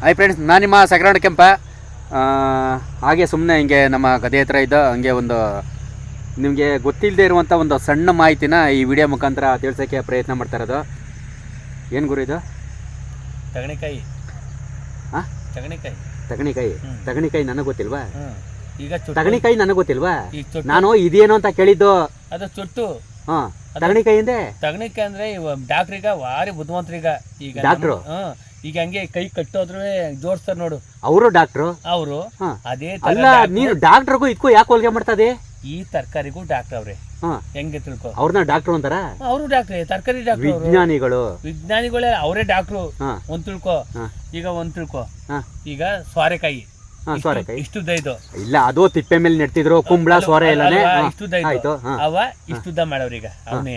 Hi friends, ನಾನು ನಿಮ್ಮ ಸಕರಾಣ ಕೆಂಪ. ಹಾಗೆ ಸುಮ್ಮನೆ ಹಿಂಗೆ ನಮ್ಮ ಗದೆ ಹತ್ರ ಇದ್ದ ಹಂಗೆ ಒಂದು ನಿಮಗೆ ಗೊತ್ತಿಲ್ಲದೆ ಇರುವಂಥ ಒಂದು ಸಣ್ಣ ಮಾಹಿತಿನ ಈ ವಿಡಿಯೋ ಮುಖಾಂತರ ತಿಳಿಸೋಕ್ಕೆ ಪ್ರಯತ್ನ ಮಾಡ್ತಾ ಇರೋದು. ಏನು ಗುರು ಇದು? ತಗಣಿಕಾಯಿ. ಹಾಂ, ತಗಣಿಕಾಯಿ ತಗಣಿಕಾಯಿ ನನಗೆ ಗೊತ್ತಿಲ್ವಾ? ಈಗ ತಗಣಿಕಾಯಿ ನನಗೆ ಗೊತ್ತಿಲ್ವಾ? ನಾನು ಇದೇನು ಅಂತ ಕೇಳಿದ್ದು. ಅದು ಚೊಟ್ಟು. ಹಾಂ, ತಗಣಿಕಾಯಿ ಅಂದೆ. ತಗಣಿಕಾಯಿ ಅಂದ್ರೆ ಡಾಕ್ಟ್ರೀಗ ಭಾರಿ ಬುದ್ಧಿವಂತರೀಗ. ಈಗ ಡಾಕ್ಟ್ರು ಈಗ ಹಂಗೆ ಕೈ ಕಟ್ಟೋದ್ರು ಜೋಡಿಸ್ತಾರೆ ನೋಡು, ಅವರು ಡಾಕ್ಟ್ರು. ಅವರು ಅದೇ ಅಲ್ಲ, ನೀನು ಡಾಕ್ಟ್ರಿಗೂ ಇದಕ್ಕೂ ಯಾಕೆ ಹೋಲಿಕೆ ಮಾಡ್ತದೆ? ಈ ತರಕಾರಿಗೂ ಡಾಕ್ಟರ್ ಅವ್ರೆ. ಹೆಂಗೆ ತಿಳ್ಕೊ, ಅವ್ರನ್ನ ಡಾಕ್ಟ್ರು ಅಂತಾರ? ಅವರು ಡಾಕ್ಟ್ರೆ, ತರಕಾರಿ ಡಾಕ್ಟ್ರು, ವಿಜ್ಞಾನಿಗಳೇ ಅವರೇ ಡಾಕ್ಟ್ರು. ಒಂದ್ ತಿಳ್ಕೊ, ಈಗ ಒಂದ್ ತಿಳ್ಕೊ, ಈಗ ಸೋರೆಕಾಯಿ ಇಷ್ಟುದ್ದ ಇದು ಇಲ್ಲ, ಅದು ತಿಪ್ಪೆ ಮೇಲೆ ನೆಡ್ತಿದ್ರು ಕುಂಬಳ ಸೋರೆ ಎಲ್ಲ ಇಷ್ಟುದ್ದ ಇದು ಅವ ಇಷ್ಟುದ್ದ ಮಾಡವ್ರೀಗ. ಅವನೇ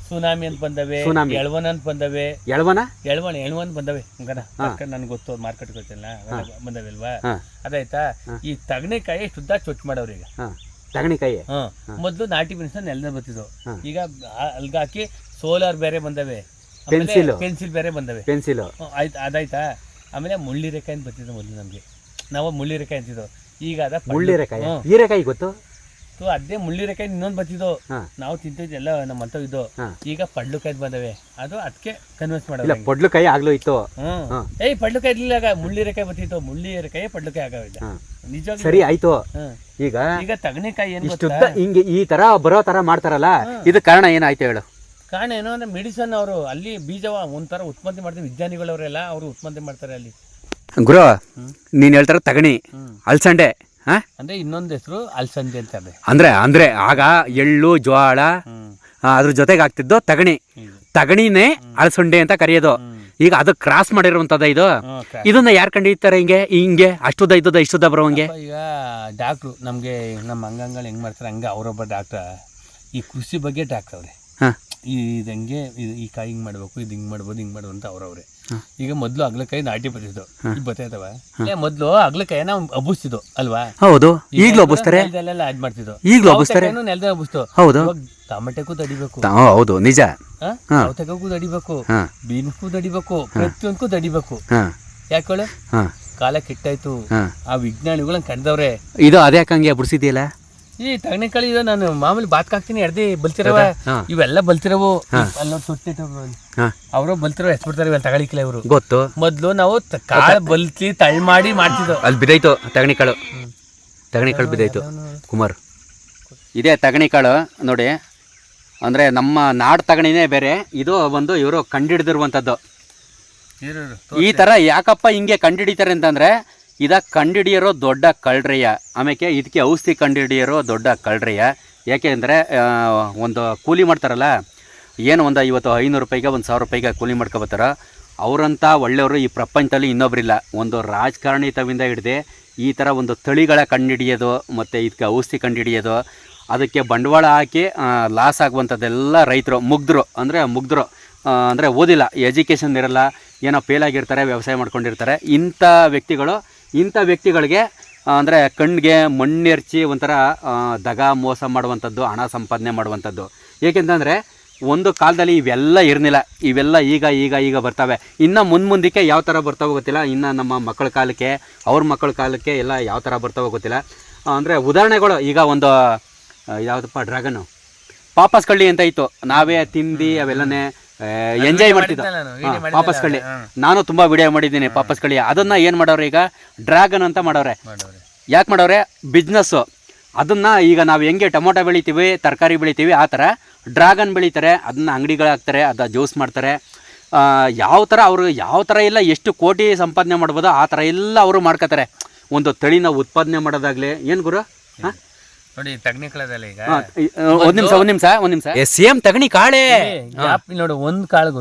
ಸುನಾಮಿ ಅಂತ ಬಂದವೆ, ಎಳವನ ಅಂತ ಬಂದವೆ, ಎಳವನ್ ಬಂದವೆ. ನನ್ಗೆ ಗೊತ್ತು, ಮಾರ್ಕೆಟ್ ಗೊತ್ತಿಲ್ಲ, ಬಂದವೆ ಅಲ್ವಾ? ಅದಾಯ್ತಾ? ಈ ತಗಣಿಕಾಯಿ ಇಷ್ಟುದ್ದ ಚೊಟ್ಟು ಮಾಡವ್ರೀಗ. ತಗಣಿಕಾಯಿ ಮೊದ್ಲು ನಾಟಿ ಮೆಣಸಿನ ನೆಲದ ಬರ್ತಿದ್ವು, ಈಗ ಅಲ್ಗಾಕಿ ಸೋಲಾರ್ ಬೇರೆ ಬಂದವೆ, ಪೆನ್ಸಿಲ್ ಬೇರೆ ಬಂದವೆ. ಪೆನ್ಸಿಲ್ ಅದಾಯ್ತಾ? ಆಮೇಲೆ ಮುಳ್ಳಿರೆಕಾಯಿ ಅಂತ ಬರ್ತಿದ್ವು ಮೊದ್ಲು ನಮ್ಗೆ. ನಾವು ಮುಳ್ಳಿರೆಕಾಯಿ ಅಂತಿದ್ವು. ಈಗ ಅದ ಮುಳ್ಳಿರೆಕಾಯಿ, ಹೀರೆಕಾಯಿ ಗೊತ್ತು. ಅದೇ ಮುಳ್ಳಿರೆಕಾಯಿ ಇನ್ನೊಂದು ಬರ್ತಿದ್ವು, ನಾವು ತಿಂತಿದ್ವಿ ಎಲ್ಲ ನಮ್ಮ ಅಂತ ಇದ್ದು. ಈಗ ಪಡ್ಲುಕಾಯಿ ಬಂದವೆ, ಅದು ಅದಕ್ಕೆ ಕನ್ವಿನ್ಸ್ ಮಾಡೋದು. ಪಡ್ಲುಕಾಯಿ ಆಗ್ಲೂ ಇತ್ತು. ಪಡ್ಲುಕಾಯಿ ಇರ್ಲಿಲ್ಲ, ಮುಳ್ಳಿರೆಕಾಯಿ ಬರ್ತಿತ್ತು. ಮುಳ್ಳಿರೆಕಾಯಿ ಪಡ್ಲುಕಾಯಿ ಆಗವಿಲ್ಲ. ನಿಜ, ಸರಿ ಆಯ್ತು. ಈಗ ತಗಣಿಕಾಯಿ ಏನು ಹಿಂಗೆ ಈ ತರ ಬರೋ ತರ ಮಾಡ್ತಾರಲ್ಲ, ಇದು ಕಾರಣ ಏನಾಯ್ತು ಹೇಳು? ಕಾರಣ ಏನು ಅಂದ್ರೆ ಮೆಡಿಸನ್. ಅವರು ಅಲ್ಲಿ ಬೀಜವ ಒಂಥರ ಉತ್ಪತ್ತಿ ಮಾಡ್ತಾರೆ, ವಿಜ್ಞಾನಿಗಳವರೆಲ್ಲ ಅವರು ಉತ್ಪತ್ತಿ ಮಾಡ್ತಾರೆ ಅಲ್ಲಿ. ಗುರು, ನೀನ್ ಹೇಳ್ತಾರ ತಗಣಿ, ಅಲ್ಸಂಡೆ ಅಂದ್ರೆ ಇನ್ನೊಂದು ಹೆಸರು ಅಲ್ಸಂದೆ ಅಂತಾರೆ. ಅಂದ್ರೆ ಆಗ ಎಳ್ಳು ಜೋಳ ಅದ್ರ ಜೊತೆಗೆ ಆಗ್ತಿದ್ದು ತಗಣಿನೇ ಅಲ್ಸಂಡೆ ಅಂತ ಕರೆಯೋದು. ಈಗ ಅದು ಕ್ರಾಸ್ ಮಾಡಿರುವಂತದ ಇದು. ಇದನ್ನ ಯಾರು ಕಂಡಿರ್ತಾರೆ? ಹಿಂಗೆ ಅಷ್ಟುದ್ದ ಇದ್ದದ ಇಷ್ಟುದ್ದ ಬರೋಂಗೆ. ಈಗ ಡಾಕ್ಟ್ರು ನಮ್ಗೆ ನಮ್ಮ ಅಂಗಗಳು ಹೆಂಗ್ ಮಾಡ್ತಾರೆ ಹಂಗ ಅವರೊಬ್ಬ ಡಾಕ್ಟ್ರ ಈ ಕೃಷಿ ಬಗ್ಗೆ ಡಾಕ್ಟರ್ ಅವ್ರೆ. ಇದು ಹೆಂಗೆ, ಈ ಕಾಯಿ ಹಿಂಗ್ ಮಾಡ್ಬೇಕು, ಇದು ಹಿಂಗ್ ಮಾಡ್ಬೋದು, ಹಿಂಗ್ ಮಾಡ್ಬೋದು ಅಂತ ಅವ್ರವ್ರೆ. ಈಗ ಮೊದ್ಲು ಅಗ್ಲಕಾಯಿ ನಾಟಿ ಬರ್ತಿದ್ದು, ಈಗ ಬರ್ತೈತವ. ಮೊದ್ಲು ಅಗ್ಲಕಾಯಿ ನಾವು ಹಬ್ಬಿಸ್ತಿದ್ದು ಅಲ್ವಾ? ಹೌದು, ಈಗಲೂ ಹಬ್ಬಿಸ್ತಾರೆ, ಆಡ್ ಮಾಡ್ತಿದ್ದು, ಈಗಲೂ ಹಬ್ಬಿಸ್ತಾರೆ. ನೆಲದ ಹಬ್ಬಿಸ್ತು. ಹೌದು, ಟೊಮೆಟೊಕ್ಕೂ ತಡಿಬೇಕು. ಹೌದು, ನಿಜ. ಸೌತೆಕಾಯಿಗೂ ತಡಿಬೇಕು, ಬೀನ್ಸ್ಗೂ ತಡಿಬೇಕು, ಪ್ರತಿಯೊಂದಕ್ಕೂ ತಡಿಬೇಕು. ಯಾಕೆ ಕಾಲ ಕೆಟ್ಟಾಯ್ತು, ಆ ವಿಜ್ಞಾನಿಗಳು ಕಂಡವ್ರೆ. ಇದು ಅದ್ಯಾಕಂಗೆ ಬಿಡಿಸಿದ್ಯಲ್ಲ ಈ ತಗಣಿಕಾಯಿ? ಇದು ನಾನು ಮಾಮೂಲಿ ಬಾತ್ಕ್ ಹಾಕ್ತೀನಿ, ಎಡ್ದಿ ಬಲ್ತಿರವ, ಇವೆಲ್ಲ ಬಲ್ತಿರವು. ಅವರು ಬಲ್ತಿರೋ ಹೆಚ್ಬಿಡ್ತಾರೆ, ಇವೆಲ್ಲ ತಗಳಿಕಿಲ್ಲ ಇವರು. ಗೊತ್ತು. ಮೊದ್ಲು ನಾವು ಕಾಳು ಬಲ್ತಿ ತಳ್ ಮಾಡಿ ಮಾಡ್ತಿದ್ವು. ಅಲ್ಲಿ ಬಿದ್ದೈತು ತಗಣಿಕಾಳು ಬಿದ್ದೈತು ಕುಮಾರ್. ಇದೇ ತಗಣಿಕಾಳು ನೋಡಿ, ಅಂದ್ರೆ ನಮ್ಮ ನಾಡು ತಗಣಿನೇ ಬೇರೆ, ಇದು ಒಂದು ಇವರು ಕಂಡಿಡಿದಿರುವಂಥದ್ದು. ಈ ತರ ಯಾಕಪ್ಪ ಹಿಂಗೆ ಕಂಡಿಡಿತಾರೆ ಅಂತಂದ್ರೆ, ಕಂಡಿಡಿಯರೋ ದೊಡ್ಡ ಕಳ್ರಯ್ಯ, ಆಮೇಲೆ ಇದಕ್ಕೆ ಔಷಧಿ ಕಂಡಿಡಿಯರೋ ದೊಡ್ಡ ಕಳ್ರಯ್ಯ. ಯಾಕೆ ಅಂದರೆ ಒಂದು ಕೂಲಿ ಮಾಡ್ತಾರಲ್ಲ, ಏನು ಒಂದು ಇವತ್ತು 500 ರೂಪಾಯಿಗೆ 1000 ರೂಪಾಯಿಗೆ ಕೂಲಿ ಮಾಡ್ಕೊಬತ್ತಾರ. ಅವರಂಥ ಒಳ್ಳೆಯವರು ಈ ಪ್ರಪಂಚದಲ್ಲಿ ಇನ್ನೊಬ್ಬರಿಲ್ಲ. ಒಂದು ರಾಜಕಾರಣಿ ತವಿಂದ ಹಿಡ್ದೆ ಈ ಥರ ಒಂದು ತಳಿಗಳ ಕಂಡುಹಿಡಿಯೋದು ಮತ್ತು ಇದಕ್ಕೆ ಔಷಧಿ ಕಂಡುಹಿಡಿಯೋದು, ಅದಕ್ಕೆ ಬಂಡವಾಳ ಹಾಕಿ ಲಾಸ್ ಆಗುವಂಥದ್ದೆಲ್ಲ ರೈತರು, ಮುಗ್ಧರು ಅಂದರೆ ಓದಿಲ್ಲ, ಎಜುಕೇಷನ್ ಇರಲ್ಲ, ಏನೋ ಫೇಲ್ ಆಗಿರ್ತಾರೆ, ವ್ಯವಸಾಯ ಮಾಡ್ಕೊಂಡಿರ್ತಾರೆ. ಇಂಥ ವ್ಯಕ್ತಿಗಳಿಗೆ ಅಂದರೆ ಕಣ್ಣಿಗೆ ಮಣ್ಣೆರ್ಚಿ ಒಂಥರ ದಗ ಮೋಸ ಮಾಡುವಂಥದ್ದು, ಹಣ ಸಂಪಾದನೆ ಮಾಡುವಂಥದ್ದು. ಏಕೆಂತಂದರೆ ಒಂದು ಕಾಲದಲ್ಲಿ ಇವೆಲ್ಲ ಇರಲಿಲ್ಲ, ಇವೆಲ್ಲ ಈಗ ಬರ್ತವೆ. ಇನ್ನು ಮುಂದಕ್ಕೆ ಯಾವ ಥರ ಬರ್ತಾವೋ ಗೊತ್ತಿಲ್ಲ. ಇನ್ನು ನಮ್ಮ ಮಕ್ಕಳ ಕಾಲಕ್ಕೆ, ಅವ್ರ ಮಕ್ಕಳ ಕಾಲಕ್ಕೆ ಎಲ್ಲ ಯಾವ ಥರ ಬರ್ತಾವೋ ಗೊತ್ತಿಲ್ಲ. ಅಂದರೆ ಉದಾಹರಣೆಗಳು, ಈಗ ಒಂದು ಯಾವುದಪ್ಪ, ಡ್ರ್ಯಾಗನ್ನು, ಪಾಪಸ್ ಕಳ್ಳಿ ಅಂತ ಇತ್ತು, ನಾವೇ ತಿಂದು ಅವೆಲ್ಲನೇ ಎಂಜಾಯ್ ಮಾಡ್ತಿದ್ದ ಪಾಪಸ್ ಕಳ್ಳಿ. ನಾನು ತುಂಬ ವಿಡಿಯೋ ಮಾಡಿದ್ದೀನಿ ಪಾಪಸ್ ಕಳ್ಳಿ. ಅದನ್ನು ಏನು ಮಾಡೋರು ಈಗ ಡ್ರ್ಯಾಗನ್ ಅಂತ ಮಾಡೋರೆ. ಯಾಕೆ ಮಾಡೋರೆ? ಬಿಸ್ನೆಸ್ಸು. ಅದನ್ನು ಈಗ ನಾವು ಹೆಂಗೆ ಟೊಮೊಟೊ ಬೆಳಿತೀವಿ, ತರಕಾರಿ ಬೆಳಿತೀವಿ, ಆ ಥರ ಡ್ರ್ಯಾಗನ್ ಬೆಳೀತಾರೆ. ಅದನ್ನು ಅಂಗಡಿಗಳಾಗ್ತಾರೆ, ಅದು ಜ್ಯೂಸ್ ಮಾಡ್ತಾರೆ. ಯಾವ ಥರ ಎಲ್ಲ ಎಷ್ಟು ಕೋಟಿ ಸಂಪಾದನೆ ಮಾಡ್ಬೋದು ಆ ಥರ ಎಲ್ಲ ಅವರು ಮಾಡ್ಕೋತಾರೆ. ಒಂದು ತಳಿನ ಉತ್ಪಾದನೆ ಮಾಡೋದಾಗಲಿ. ಏನು ಗುರು? ನೋಡಿ ತಗಣಿಕಾಳದಲ್ಲ, ಈಗ ಒಂದ್ ನಿಮಿಷ ಸೇಮ್ ತಗಣಿ ಕಾಳೆ ನೋಡು. ಒಂದ್ ಕಾಳಿಗೂ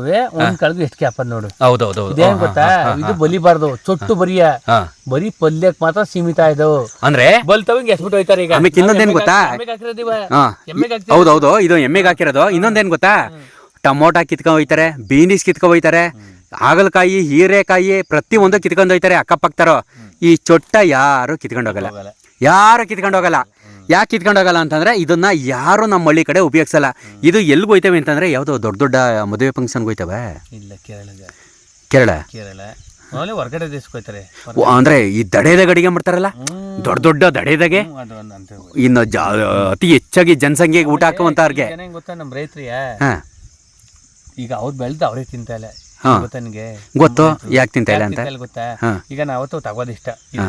ಎಷ್ಟು ಕ್ಯಾಪ್ ಅದ್ ನೋಡು. ಹೌದೌದು. ಇದೇನ್ ಗೊತ್ತಾ, ಇದು ಬಲಿಬಾರ್ದು, ಚೊಟ್ಟು ಬರೀ ಪಲ್ಯಕ್ ಮಾತ್ರ ಸೀಮಿತ ಇದಾವೆ. ಅಂದ್ರೆ ಬಲ್ತವ ಎಸ್ಬಿಟ್ಟು ಹೋಯ್ತಾರೆ. ಈಗ ಇನ್ನೊಂದೇನ್ ಗೊತ್ತಾ? ಹೌದೌದು, ಇದು ಎಮ್ಮೆಗೆ ಹಾಕಿರೋದು. ಇನ್ನೊಂದೇನ್ ಗೊತ್ತಾ, ಟಮೊಟೊ ಕಿತ್ಕೊಂಡ್ ಹೋಯ್ತಾರೆ, ಬೀನಿಸ್ ಕಿತ್ಕೊಂಡ್ ಹೋಯ್ತಾರೆ, ಹಾಗಲಕಾಯಿ, ಹೀರೆಕಾಯಿ ಪ್ರತಿಯೊಂದು ಕಿತ್ಕೊಂಡ್ ಹೋಯ್ತಾರೆ ಅಕ್ಕಪಕ್ಕತಾರೋ. ಈ ಚೊಟ್ಟ ಯಾರು ಕಿತ್ಕೊಂಡ್ ಹೋಗಲ್ಲ. ಯಾಕೆ ಕಿತ್ಕೊಂಡು ಹೋಗಲ್ಲ ಅಂತಂದ್ರೆ, ಇದನ್ನ ಯಾರು ನಮ್ಮ ಹಳ್ಳಿ ಕಡೆ ಉಪಯೋಗಿಸಲ್ಲ. ಇದು ಎಲ್ಲಿಗೆ ಹೋಯ್ತವೆ ಅಂತಂದ್ರೆ, ಯಾವುದೋ ದೊಡ್ಡ ಮದುವೆ ಫಂಕ್ಷನ್ಗೆ ಹೋಯ್ತವೆ. ಇಲ್ಲ, ಕೇರಳ. ಆಮೇಲೆ ಹೊರಗಡೆ ದೇಶಕ್ಕೆ ಅಂದ್ರೆ ಈ ದಡೇದ ಅಡಿಗೆ ಮಾಡ್ತಾರಲ್ಲ, ದೊಡ್ಡ ದೊಡ್ಡ ದಡೇದಾಗೆ ಅದು ಅಂತ ಇನ್ನು ಅತಿ ಹೆಚ್ಚಾಗಿ ಜನಸಂಖ್ಯೆಗೆ ಊಟ ಹಾಕುವಂತವ್ರಿಗೆ ಗೊತ್ತಾ ನಮ್ಮ ರೈತರಿಯ ಹಾ ಈಗ ಅವ್ರು ಬೆಳೆದು ಅವರೇ ತಿಂತಾ ಇಲ್ಲ. ಗೊತ್ತಾ ನಿನಗೆ? ಗೊತ್ತು, ಯಾಕೆ ತಿಂತ ಇಲ್ಲ ಅಂತ ಗೊತ್ತಾ? ಈಗ ನಾವತ್ತು ತಗೋದು ಇಷ್ಟ,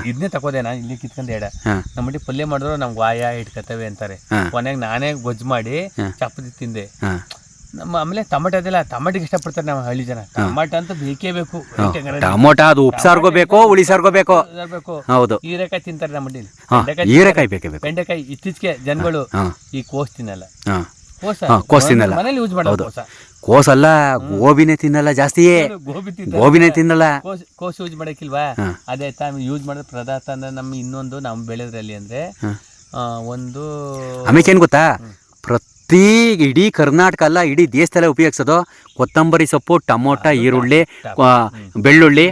ಇದನ್ನೇ ತಗೋದೇನಾ ಇಲ್ಲಿ ಕಿತ್ಕೊಂಡ್ ಎಡ ನಮ್ಮಲ್ಲಿ ಪಲ್ಯ ಮಾಡಿದ್ರು ನಮ್ಗೆ ವಾಯ ಇಟ್ಕತವೆ ಅಂತಾರೆ. ಕೊನೆಗೆ ನಾನೇ ಗೊಜ್ಜು ಮಾಡಿ ಚಪಾತಿ ತಿಂದೆ. ನಮ್ಮ ಆಮೇಲೆ ಟಮಾಟಿಗೆ ಇಷ್ಟಪಡ್ತಾರೆ ನಮ್ಮ ಹಳ್ಳಿ ಜನ. ಟಮಾಟ ಅಂತ ಬೇಕೇ ಬೇಕು. ಟಮೋಟ ಅದು ಉಪ್ಸಾರ್ಗೋ ಬೇಕೋ ಹುಳಿ ಸಾರ್ಗೋ ಬೇಕೋ. ಹೌದು, ಹೀರೆಕಾಯಿ ತಿಂತಾರೆ ನಮ್ಮ ಹಳ್ಳಿ. ಹೀರೆಕಾಯಿ ಬೇಕೇ ಬೇಕು. ಬೆಂಡೆಕಾಯಿ ಇತ್ತೀಚೆಗೆ ಜನಗಳು ಈ ಕೋಸ್ ತಿನ್ನಲ್ಲ. ಕೋಸ್ ತಿನ್ನಲ್ಲ, ಮನೇಲಿ ಯೂಸ್ ಮಾಡೋದು. ಕೋಸಲ್ಲ, ಗೋಬಿನೇ ತಿನ್ನಲ್ಲ ಜಾಸ್ತಿಯೇ. ಗೋಬಿನೇ ತಿನ್ನಲ್ಲ. ಕೋಸ್ ಯೂಸ್ ಮಾಡಕ್ಕಿಲ್ವಾ? ಅದೇ ಯೂಸ್ ಮಾಡೋದು ಪದಾರ್ಥ ಅಂದ್ರೆ ನಮ್ಮ ಇನ್ನೊಂದು ನಾವು ಬೆಳೆದ್ರಲ್ಲಿ ಅಂದ್ರೆ ಒಂದು ಆಮೇಲೆ ಏನ್ ಗೊತ್ತಾ, ಪ್ರತಿ ಇಡೀ ಕರ್ನಾಟಕ ಅಲ್ಲ ಇಡೀ ದೇಶದಲ್ಲೇ ಉಪಯೋಗಿಸೋದು ಕೊತ್ತಂಬರಿ ಸೊಪ್ಪು, ಟಮೋಟ, ಈರುಳ್ಳಿ, ಬೆಳ್ಳುಳ್ಳಿ,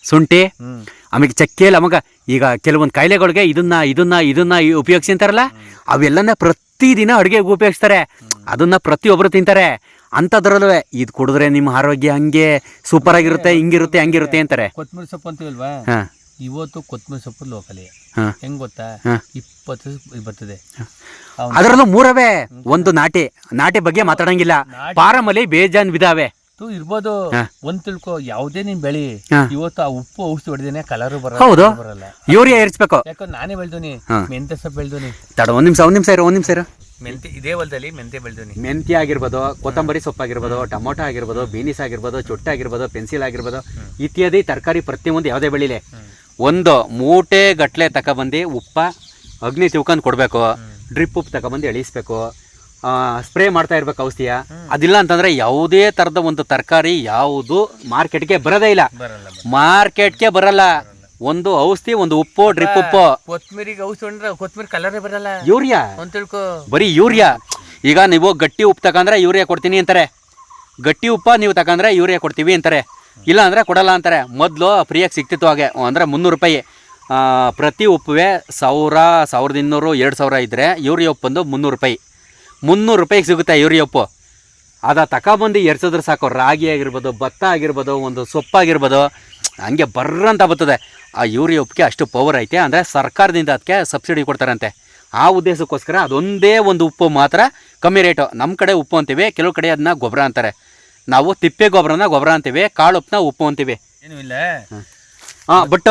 ಶುಂಠಿ ಆಮೇಲೆ ಚಕ್ಕೆಲ್ಲ. ಮಗ ಈಗ ಕೆಲವೊಂದು ಕಾಯಿಲೆಗಳಿಗೆ ಇದನ್ನ ಉಪಯೋಗಿಸಿ ಅಂತಾರಲ್ಲ, ಅವೆಲ್ಲನ ಪ್ರತಿದಿನ ಅಡುಗೆಗೆ ಉಪಯೋಗಿಸ್ತಾರೆ. ಅದನ್ನ ಪ್ರತಿಯೊಬ್ಬರು ತಿಂತಾರೆ. ಅಂಥದ್ರಲ್ಲೂ ಇದು ಕುಡಿದ್ರೆ ನಿಮ್ಮ ಆರೋಗ್ಯ ಹಂಗೆ ಸೂಪರ್ ಆಗಿರುತ್ತೆ, ಹಿಂಗಿರುತ್ತೆ ಹಂಗಿರುತ್ತೆ ಅಂತಾರೆ. ಕೊತ್ತಂಬರಿ ಸೊಪ್ಪು ಅಂತೀವಲ್ವಾ, ಇವತ್ತು ಕೊತ್ತಂಬರಿ ಸೊಪ್ಪು ಲೋಕಲಿ ಹೆಂಗ್ ಗೊತ್ತಾ, 20 ಬರ್ತದೆ. ಅದರಲ್ಲೂ 3 ಒಂದು ನಾಟಿ ಬಗ್ಗೆ ಮಾತಾಡಂಗಿಲ್ಲ. ಪಾರಮಲ್ಲಿ ಬೇಜಾನ್ ವಿಧಾವೆ ಇರ್ಬೋದು. ಒಂದ್ ತಿಳ್ಕೊ, ಯಾವ್ದೇ ನೀನ್ ಬೆಳಿ, ಇವತ್ತು ಆ ಉಪ್ಪು ಔಷಧಿ ಹೊಡೆದೇನೆ ಕಲರ್ ಬರಲ್ಲ. ಯೂರಿಯಾ ಏರಿಸ್ಬೇಕು. ಯಾಕಂದ್ರೆ ನಾನೇ ಬೆಳ್ದೀನಿ, ಮೆಂತೆ ಸೊಪ್ಪು ಬೆಳ್ದೀನಿ. ತಡ ಒಂದ್ ನಿಮಿಷ ಇರು. ಮೆಂತೆ ಇದೇ ಹೊಲದಲ್ಲಿ ಮೆಂತೆ ಬೆಳ್ದೀನಿ. ಮೆಂತೆ ಆಗಿರ್ಬೋದು, ಕೊತ್ತಂಬರಿ ಸೊಪ್ಪು ಆಗಿರ್ಬೋದು, ಟೊಮೊಟೊ ಆಗಿರ್ಬೋದು, ಬೀನಿಸ್ ಆಗಿರ್ಬೋದು, ಚೊಟ್ಟೆ ಆಗಿರ್ಬೋದು, ಪೆನ್ಸಿಲ್ ಆಗಿರ್ಬೋದು, ಇತ್ಯಾದಿ ತರಕಾರಿ ಪ್ರತಿಯೊಂದು ಯಾವುದೇ ಬೆಳಿಲೆ ಒಂದು ಮೂಟೆ ಗಟ್ಲೆ ತಗೊಬಂದು ಉಪ್ಪ ಅಗ್ನಿ ತಿಳ್ಕೊಂಡು ಕೊಡಬೇಕು. ಡ್ರಿಪ್ ಉಪ್ಪು ತಗೊಬಂದು ಎಳಿಸ್ಬೇಕು. ಸ್ಪ್ರೇ ಮಾಡ್ತಾ ಇರ್ಬೇಕು ಔಷಧಿಯ. ಅದಿಲ್ಲ ಅಂತಂದ್ರೆ ಯಾವುದೇ ಥರದ ಒಂದು ತರಕಾರಿ ಯಾವುದು ಮಾರ್ಕೆಟ್ಗೆ ಬರೋದೇ ಇಲ್ಲ. ಮಾರ್ಕೆಟ್ಗೆ ಬರಲ್ಲ. ಒಂದು ಔಷಧಿ, ಒಂದು ಉಪ್ಪು, ಡ್ರಿಪ್ ಉಪ್ಪು. ಕೊತ್ಮೀರಿಗೆ ಔಷಧಿ ಕೊತ್ಮೀರಿ ಕಲರೇ ಬರಲ್ಲ. ಯೂರಿಯಾ ಅಂತ ತಿಳ್ಕೊ, ಬರೀ ಯೂರಿಯಾ. ಈಗ ನೀವು ಗಟ್ಟಿ ಉಪ್ಪು ತಗೊಂಡ್ರೆ ಯೂರಿಯಾ ಕೊಡ್ತೀನಿ ಅಂತಾರೆ. ಗಟ್ಟಿ ಉಪ್ಪ ನೀವು ತಗೊಂಡ್ರೆ ಯೂರಿಯಾ ಕೊಡ್ತೀವಿ ಅಂತಾರೆ. ಇಲ್ಲ ಅಂದರೆ ಕೊಡಲ್ಲ ಅಂತಾರೆ. ಮೊದಲು ಫ್ರೀಯಾಗಿ ಸಿಗ್ತಿತ್ತು ಹಾಗೆ, ಅಂದರೆ 300 ರೂಪಾಯಿ ಪ್ರತಿ ಉಪ್ಪುವೆ. 1000, 1200, 2000 ಇದ್ದರೆ ಯೂರಿಯಾ ಉಪ್ಪು ಬಂದು 300 ರೂಪಾಯಿ. 300 ರೂಪಾಯಿಗೆ ಸಿಗುತ್ತೆ ಯೂರಿಯಾ ಉಪ್ಪು. ಅದ ತಗೊಬಂದು ಎರ್ಸಿದ್ರೆ ಸಾಕು. ರಾಗಿ ಆಗಿರ್ಬೋದು, ಭತ್ತ ಆಗಿರ್ಬೋದು, ಒಂದು ಸೊಪ್ಪಾಗಿರ್ಬೋದು, ಹಂಗೆ ಬರ್ರಂತ ಬರ್ತದೆ. ಆ ಯೂರಿಯಾ ಉಪ್ಪಿಗೆ ಅಷ್ಟು ಪವರ್ ಐತೆ. ಅಂದರೆ ಸರ್ಕಾರದಿಂದ ಅದಕ್ಕೆ ಸಬ್ಸಿಡಿ ಕೊಡ್ತಾರಂತೆ. ಆ ಉದ್ದೇಶಕ್ಕೋಸ್ಕರ ಅದೊಂದೇ ಒಂದು ಉಪ್ಪು ಮಾತ್ರ ಕಮ್ಮಿ ರೇಟು. ನಮ್ಮ ಕಡೆ ಉಪ್ಪು ಅಂತೀವಿ, ಕೆಲವು ಕಡೆ ಅದನ್ನ ಗೊಬ್ಬರ ಅಂತಾರೆ. ನಾವು ತಿಪ್ಪೆ ಗೊಬ್ಬರ ಅಂತೀವಿ, ಕಾಳು ಉಪ್ಪನ್ನ ಉಪ್ಪು ಅಂತೀವಿ. ಏನೂ ಇಲ್ಲ. ಬಟ್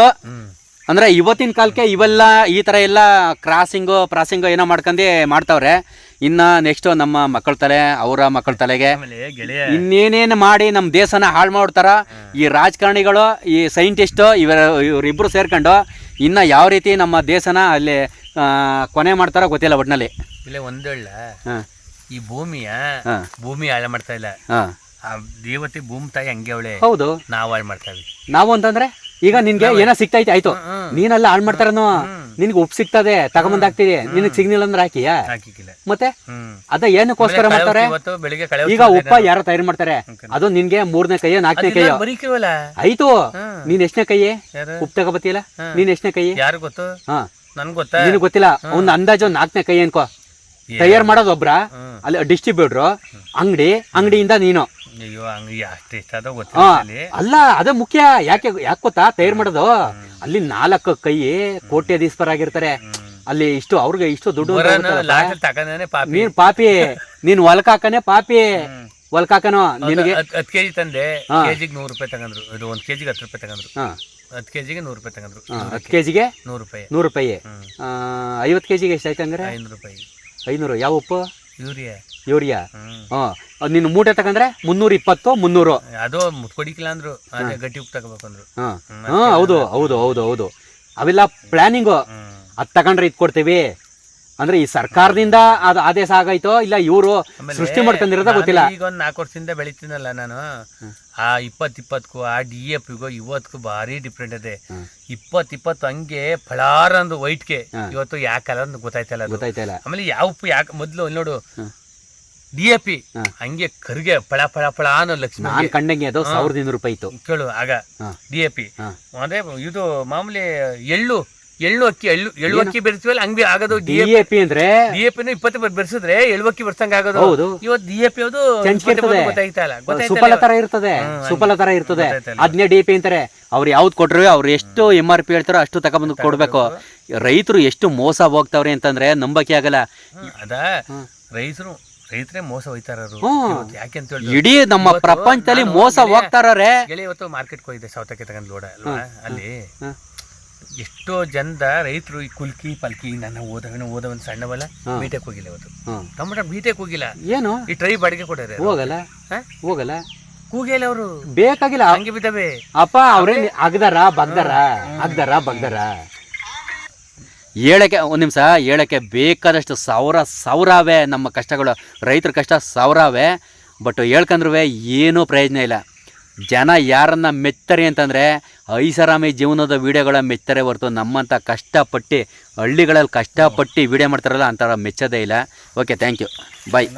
ಅಂದರೆ ಇವತ್ತಿನ ಕಾಲಕ್ಕೆ ಇವೆಲ್ಲ ಈ ಥರ ಎಲ್ಲ ಪ್ರಾಸಿಂಗು ಏನೋ ಮಾಡ್ಕೊಂಡು ಮಾಡ್ತಾವ್ರೆ. ಇನ್ನು ನೆಕ್ಸ್ಟು ನಮ್ಮ ಮಕ್ಕಳ ತಲೆ, ಅವರ ಮಕ್ಕಳ ತಲೆಗೆ ಇನ್ನೇನೇನು ಮಾಡಿ ನಮ್ಮ ದೇಶನ ಹಾಳು ಮಾಡ್ತಾರ ಈ ರಾಜಕಾರಣಿಗಳು, ಈ ಸೈಂಟಿಸ್ಟು, ಇವರಿಬ್ಬರು ಸೇರ್ಕೊಂಡು ಇನ್ನು ಯಾವ ರೀತಿ ನಮ್ಮ ದೇಶನ ಅಲ್ಲಿ ಕೊನೆ ಮಾಡ್ತಾರೋ ಗೊತ್ತಿಲ್ಲ ಒಟ್ಟಿನಲ್ಲಿ. ಇಲ್ಲ ಒಂದೇಳ, ಈ ಭೂಮಿ ಹಾಳು ಮಾಡ್ತಾ ಇಲ್ಲ. ದೇವತೆ ಭೂಮಿ ತಾಯಿ ಹಂಗೆ ಅವಳೆ. ಹೌದು, ನಾವು ಹಾಳು ಮಾಡ್ತಾವೆ. ನಾವು ಅಂತಂದ್ರೆ ಈಗ ನಿನ್ಗೆ ಏನೋ ಸಿಗ್ತೈತೆ ಆಯ್ತು, ನೀನೆಲ್ಲ ಹಾಳು ಮಾಡ್ತಾರನು. ನಿನ್ಗೆ ಉಪ್ಪು ಸಿಗ್ತದೆ, ತಗೊಂಬಂದಾಗ್ತಿದೆ. ನಿನಗೆ ಸಿಗ್ನಿಲ್ಲ ಅಂದ್ರೆ ಹಾಕಿಯಾ? ಮತ್ತೆ ಅದ ಏನಕ್ಕೋಸ್ಕರ ಮಾಡ್ತಾರೆ? ಈಗ ಉಪ್ಪ ಯಾರೋ ತಯಾರು ಮಾಡ್ತಾರೆ, ಅದು ನಿನ್ಗೆ 3ನೇ ಕೈಯೋ 4ನೇ ಕೈಯೋ ಆಯ್ತು. ನೀನ್ ಎಷ್ಟನೇ ಕೈಯೇ ಉಪ್ಪು ತಗೋಬತ್ತಿಯಲ್ಲ, ನೀನ್ ಎಷ್ಟನೇ ಕೈಯೇ? ಯಾರು ಗೊತ್ತು? ನಿನಗೆ ಗೊತ್ತಿಲ್ಲ. ಒಂದು ಅಂದಾಜು 4ನೇ ಕೈ ಅನ್ಕೋ. ತಯಾರು ಮಾಡೋದು ಒಬ್ರ, ಅಲ್ಲಿ ಡಿಸ್ಟ್ರಿಬ್ಯೂಟ್ರು, ಅಂಗಡಿಯಿಂದ ನೀನು. ಅಲ್ಲ, ಅದೇ ಮುಖ್ಯ. ಯಾಕೆ ಗೊತ್ತಾ? ತಯಾರು ಮಾಡೋದು ಅಲ್ಲಿ 4 ಕೈ ಕೋಟ್ಯಾಧೀಶ್ವರಾಗಿರ್ತಾರೆ. ಅಲ್ಲಿ ಅವ್ರಿಗೆ ಇಷ್ಟು ದುಡ್ಡು. ನೀನ್ ಪಾಪಿ, ನೀನ್ ಹೊಲ್ಕಾಕನೆ ಪಾಪಿ. ಹೊಲ್ಕಾಕನೋ ನಿನಗೆ 10 ಕೆಜಿ ತಂದೆ, ಕೆಜಿಗೆ 100 ರೂಪಾಯಿ ತಗೊಂಡ್ರು. ಇದು 1 ಕೆಜಿಗೆ 10 ರೂಪಾಯಿ ತಗೊಂಡ್ರು. 10 ಕೆಜಿಗೆ 100 ರೂಪಾಯಿ ತಗೊಂಡ್ರು. 10 ಕೆಜಿಗೆ 100 ರೂಪಾಯಿ. 100 ರೂಪಾಯಿ. 50 ಕೆಜಿಗೆ ಎಷ್ಟಾಯ್ತು ಅಂದ್ರೆ? 500 ರೂಪಾಯಿ. 500. ಯಾವ ಉಪ್ಪು? ಯೂರಿಯಾ. ನೀನು ಮೂಟೆ ತಗೊಂಡ್ರೆ 320, 300. ಅದು ಕೊಡಿಕಿಲ್ಲ ಅಂದ್ರು, ಗಟ್ಟಿ ಉಪ್ಪು ತಗೋಬೇಕಂದ್ರು. ಹೌದು. ಅವೆಲ್ಲ ಪ್ಲಾನಿಂಗು. ಅದ್ ತಗೊಂಡ್ರೆ ಇದ್ ಕೊಡ್ತೀವಿ ಅಂದ್ರೆ ಈ ಸರ್ಕಾರದಿಂದ ಅದು ಆದೇಶ ಆಗೈತೋ ಇಲ್ಲ ಇವರು ಸೃಷ್ಟಿ ಮಾಡ್ಕೊಂಡಿರೋದ ಗೊತ್ತಿಲ್ಲ. ಈಗ ಒಂದು 4 ವರ್ಷದಿಂದ ಬೆಳಿತೀನಲ್ಲ ನಾನು, ಆ 20-20ಕ್ಕೂ ಆ DAP-ಗೂ ಇವತ್ತಿಗೂ ಭಾರಿ ಡಿಫ್ರೆಂಟ್ ಇದೆ. 20-20 ಹಂಗೆ ಫಳಾರಂದು ವೈಟ್ಗೆ, ಇವತ್ತು ಯಾಕೆ ಕಲರ್ ಗೊತ್ತಾಯ್ತಲ್ಲ. ಆಮೇಲೆ ಯಾವ ಉಪ್ಪು ಯಾಕೆ ಮೊದ್ಲು ನೋಡು, DAP ಹಂಗೆ ಕರ್ಗೆ ಫಳ ಅನ್ನೋ ಲಕ್ಷ್ಮಿ ಕಂಡಂಗೆ ಅದು 1200 ರೂಪಾಯಿ ಇತ್ತು ಕೇಳು ಆಗ. DAP ಅಂದ್ರೆ ಇದು ಮಾಮೂಲಿ ಎಳ್ಳು ಎಳ್ಳು ಅಕ್ಕಿ ಬೆರೆಸ್ತೀವಲ್ಲ ಹಂಗೆ ಆಗೋದು. DAP ಅಂದ್ರೆ DAP 20 ಬೆರೆಸಿದ್ರೆ ಎಳ್ಳುಕ್ಕಿ ಬರ್ಸಂಗ ಆಗೋದು. ಹೌದು. ಇವತ್ತು DAP ಅದು ಸುಫಲ ತರ ಇರ್ತದೆ, ಸುಫಲ ತರ ಇರ್ತದೆ. ಅದನ್ನೇ DAP ಅಂತಾರೆ. ಅವ್ರು ಯಾವ್ದು ಕೊಟ್ರು ಅವ್ರು ಎಷ್ಟು MRP ಹೇಳ್ತಾರೋ ಅಷ್ಟು ತಗೊಂಡ್ಬಂದು ಕೊಡ್ಬೇಕು. ರೈತರು ಎಷ್ಟು ಮೋಸ ಹೋಗ್ತಾವ್ರೆ ಅಂತಂದ್ರೆ ನಂಬಕ್ಕೆ ಆಗಲ್ಲ. ರೈತರೇ ಮೋಸ ಹೋಯ್ತಾರು. ಯಾಕೆ ಅಂತ ಹೇಳಿ ಇಡೀ ನಮ್ಮ ಪ್ರಪಂಚದಲ್ಲಿ ಮೋಸ ಹೋಗ್ತಾರೇ. ಇವತ್ತು ಮಾರ್ಕೆಟ್ ಹೋಗಿದೆ ಸೌತಕ್ಕೆ ತಗೊಂಡ್ ಲೋಡ ಅಲ್ವಾ, ಅಲ್ಲಿ ಎಷ್ಟೋ ಜನದ ರೈತರು ಈ ಕುಲ್ಕಿ ಪಲ್ಕಿ ನನ್ನ ಓದವನ್ ಸಣ್ಣವಲ್ಲ ಬೀಟೆಕ್ ಹೋಗಿಲ್ಲ ಇವತ್ತು. ಟೊಮೊಟೊ ಬೀಟೆಕ್ ಹೋಗಿಲ್ಲ, ಏನು ಈ ಟ್ರೈ ಬಾಡಿಗೆ ಕೊಡೋರೆ ಹೋಗಲ್ಲ ಕೂಗಿಲ್ಲ, ಅವರು ಬೇಕಾಗಿಲ್ಲ ಹಂಗೆ ಬಿದ್ದಾವೆ. ಅಪ್ಪ ಅವ್ರೇ ಆಗ್ದಾರ ಹೇಳಕ್ಕೆ ಒಂದು ನಿಮಿಷ ಹೇಳಕ್ಕೆ ಬೇಕಾದಷ್ಟು ಸಾವಿರವೇ ನಮ್ಮ ಕಷ್ಟಗಳು, ರೈತರ ಕಷ್ಟ ಸಾವಿರವೇ. ಬಟ್ ಹೇಳ್ಕಂದ್ರೂ ಏನೂ ಪ್ರಯೋಜನ ಇಲ್ಲ. ಜನ ಯಾರನ್ನ ಮೆಚ್ತಾರೆ ಅಂತಂದರೆ ಐಷಾರಾಮಿ ಜೀವನದ ವೀಡಿಯೋಗಳ ಮೆಚ್ತಾರೆ ಹೊರತು ನಮ್ಮಂಥ ಕಷ್ಟಪಟ್ಟು ಹಳ್ಳಿಗಳಲ್ಲಿ ಕಷ್ಟಪಟ್ಟು ವೀಡಿಯೋ ಮಾಡ್ತಾರಲ್ಲ ಅಂಥವ್ರ ಮೆಚ್ಚೋದೇ ಇಲ್ಲ. Okay, thank you, bye.